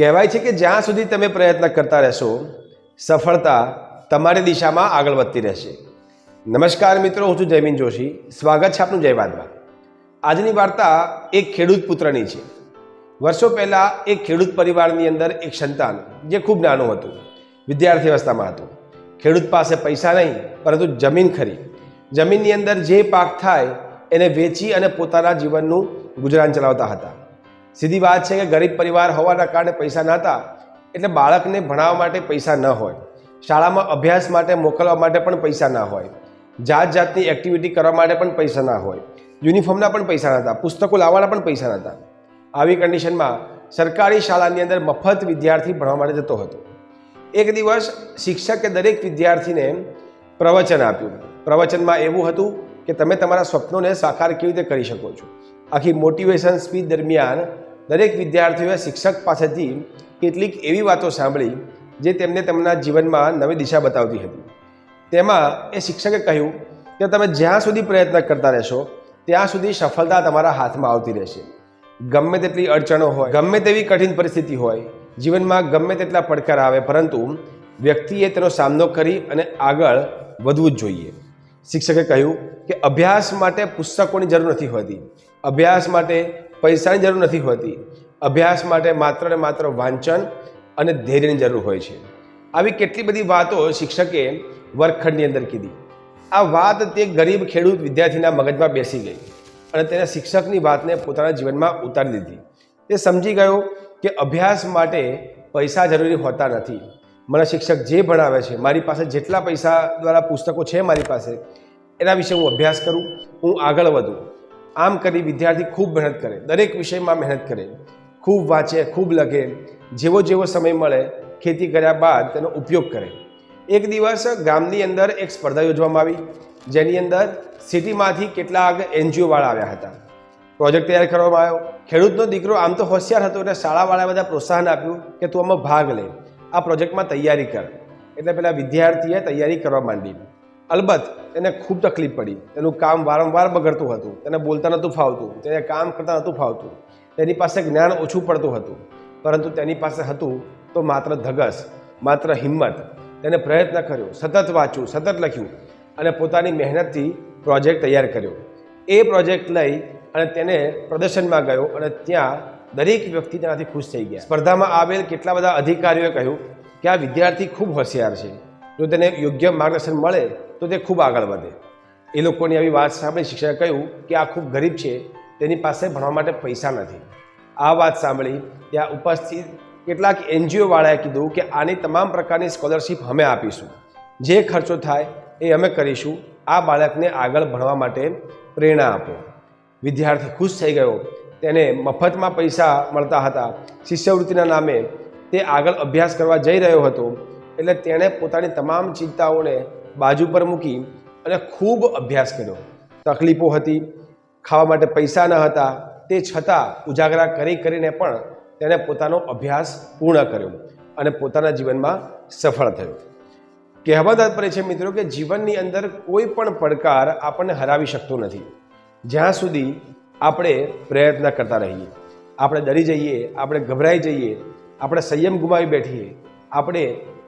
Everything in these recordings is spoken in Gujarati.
કહેવાય છે કે જ્યાં સુધી તમે પ્રયત્ન કરતા રહેશો, સફળતા તમારી દિશામાં આગળ વધતી રહેશે. નમસ્કાર મિત્રો, હું છું જયમીન જોશી. સ્વાગત છે આપનું જયવાદમાં. આજની વાર્તા એક ખેડૂત પુત્રની છે. વર્ષો પહેલાં એક ખેડૂત પરિવારની અંદર એક સંતાન જે ખૂબ નાનું હતું, વિદ્યાર્થી અવસ્થામાં હતું. ખેડૂત પાસે પૈસા નહીં, પરંતુ જમીન ખરી. જમીનની અંદર જે પાક થાય એને વેચી અને પોતાના જીવનનું ગુજરાન ચલાવતા હતા. સીધી વાત છે કે ગરીબ પરિવાર હોવાના કારણે પૈસા નહોતા, એટલે બાળકને ભણાવવા માટે પૈસા ન હોય, શાળામાં અભ્યાસ માટે મોકલવા માટે પણ પૈસા ના હોય, જાત જાતની એક્ટિવિટી કરવા માટે પણ પૈસા ના હોય, યુનિફોર્મના પણ પૈસા નહોતા, પુસ્તકો લાવવાના પણ પૈસા નહોતા. આવી કન્ડિશનમાં સરકારી શાળાની અંદર મફત વિદ્યાર્થી ભણવા માટે જતો હતો. એક દિવસ શિક્ષકે દરેક વિદ્યાર્થીને પ્રવચન આપ્યું. પ્રવચનમાં એવું હતું કે તમે તમારા સ્વપ્નોને સાકાર કેવી રીતે કરી શકો છો. આખી મોટિવેશન સ્પીચ દરમિયાન દરેક વિદ્યાર્થીઓએ શિક્ષક પાસેથી કેટલીક એવી વાતો સાંભળી જે તેમને તેમના જીવનમાં નવી દિશા બતાવતી હતી. તેમાં એ શિક્ષકે કહ્યું કે તમે જ્યાં સુધી પ્રયત્ન કરતા રહેશો ત્યાં સુધી સફળતા તમારા હાથમાં આવતી રહેશે. ગમે તેટલી અડચણો હોય, ગમે તેવી કઠિન પરિસ્થિતિ હોય, જીવનમાં ગમે તેટલા પડકાર આવે, પરંતુ વ્યક્તિએ તેનો સામનો કરી અને આગળ વધવું જ જોઈએ. શિક્ષકે કહ્યું કે અભ્યાસ માટે પુસ્તકોની જરૂર નથી હોતી, અભ્યાસ માટે પૈસાની જરૂર નથી હોતી, અભ્યાસ માટે માત્ર ને માત્ર વાંચન અને ધૈર્યની જરૂર હોય છે. આવી કેટલી બધી વાતો શિક્ષકે વર્ગખંડની અંદર કીધી. આ વાત તે ગરીબ ખેડૂત વિદ્યાર્થીના મગજમાં બેસી ગઈ અને તેને શિક્ષકની વાતને પોતાના જીવનમાં ઉતારી દીધી. તે સમજી ગયો કે અભ્યાસ માટે પૈસા જરૂરી હોતા નથી. મને શિક્ષક જે ભણાવે છે, મારી પાસે જેટલા પૈસા દ્વારા પુસ્તકો છે મારી પાસે, એના વિશે હું અભ્યાસ કરું, હું આગળ વધું. આમ કરી વિદ્યાર્થી ખૂબ મહેનત કરે, દરેક વિષયમાં મહેનત કરે, ખૂબ વાંચે, ખૂબ લખે, જેવો જેવો સમય મળે ખેતી કર્યા બાદ તેનો ઉપયોગ કરે. એક દિવસ ગામની અંદર એક સ્પર્ધા યોજવામાં આવી, જેની અંદર સિટીમાંથી કેટલાક NGO-વાળા આવ્યા હતા. પ્રોજેક્ટ તૈયાર કરવામાં આવ્યો. ખેડૂતનો દીકરો આમ તો હોશિયાર હતો, એટલે શાળાવાળાએ બધા પ્રોત્સાહન આપ્યું કે તું આમાં ભાગ લે, આ પ્રોજેક્ટમાં તૈયારી કર. એટલે પેલા વિદ્યાર્થીએ તૈયારી કરવા માંડી. અલબત્ત તેને ખૂબ તકલીફ પડી. તેનું કામ વારંવાર બગડતું હતું, તેને બોલતા નહોતું ફાવતું, તેને કામ કરતાં નહોતું ફાવતું, તેની પાસે જ્ઞાન ઓછું પડતું હતું. પરંતુ તેની પાસે હતું તો માત્ર ધગશ, માત્ર હિંમત. તેને પ્રયત્ન કર્યો, સતત વાંચ્યું, સતત લખ્યું અને પોતાની મહેનતથી પ્રોજેક્ટ તૈયાર કર્યો. એ પ્રોજેક્ટ લઈ અને તેને પ્રદર્શનમાં ગયો અને ત્યાં દરેક વ્યક્તિ તેનાથી ખુશ થઈ ગયા. સ્પર્ધામાં આવેલ કેટલા બધા અધિકારીઓએ કહ્યું કે આ વિદ્યાર્થી ખૂબ હોશિયાર છે, જો તેને યોગ્ય માર્ગદર્શન મળે તો તે ખૂબ આગળ વધે. એ લોકોની આવી વાત સાંભળી શિક્ષકે કહ્યું કે આ ખૂબ ગરીબ છે, તેની પાસે ભણવા માટે પૈસા નથી. આ વાત સાંભળી ત્યાં ઉપસ્થિત કેટલાક NGO-વાળાએ કીધું કે આની તમામ પ્રકારની સ્કોલરશીપ અમે આપીશું, જે ખર્ચો થાય એ અમે કરીશું, આ બાળકને આગળ ભણવા માટે પ્રેરણા આપો. વિદ્યાર્થી ખુશ થઈ ગયો. તેને મફતમાં પૈસા મળતા હતા શિષ્યવૃત્તિના નામે. તે આગળ અભ્યાસ કરવા જઈ રહ્યો હતો, એટલે તેણે પોતાની તમામ ચિંતાઓને બાજુ પર મૂકી અને ખૂબ અભ્યાસ કર્યો. તકલીફો હતી, ખાવા માટે પૈસા ન હતા, તે છતાં ઉજાગરા કરીને પણ તેણે પોતાનો અભ્યાસ પૂર્ણ કર્યો અને પોતાના જીવનમાં સફળ થયો. કહેવા તાત્પર્ય છે મિત્રો કે જીવનની અંદર કોઈ પણ પડકાર આપણને હરાવી શકતો નથી જ્યાં સુધી આપણે પ્રયત્ન કરતા રહીએ. આપણે ડરી જઈએ, આપણે ગભરાઈ જઈએ, આપણે સંયમ ગુમાવી બેઠીએ, આપણે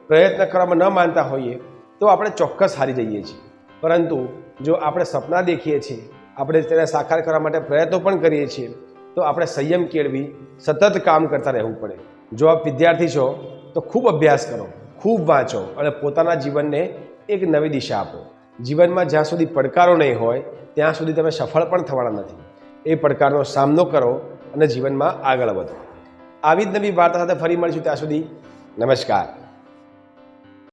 પ્રયત્ન કરવામાં ન માનતા હોઈએ તો આપણે ચોક્કસ હારી જઈએ છીએ. પરંતુ જો આપણે સપના દેખીએ છીએ, આપણે તેને સાકાર કરવા માટે પ્રયત્નો પણ કરીએ છીએ, તો આપણે સંયમ કેળવી સતત કામ કરતા રહેવું પડે. જો આપ વિદ્યાર્થી છો તો ખૂબ અભ્યાસ કરો, ખૂબ વાંચો અને પોતાના જીવનને એક નવી દિશા આપો. જીવનમાં જ્યાં સુધી પડકારો નહીં હોય ત્યાં સુધી તમે સફળ પણ થવાના નથી. એ પડકારનો સામનો કરો અને જીવનમાં આગળ વધો. આવી જ નવી વાર્તા સાથે ફરી મળીશું. ત્યાં સુધી નમસ્કાર.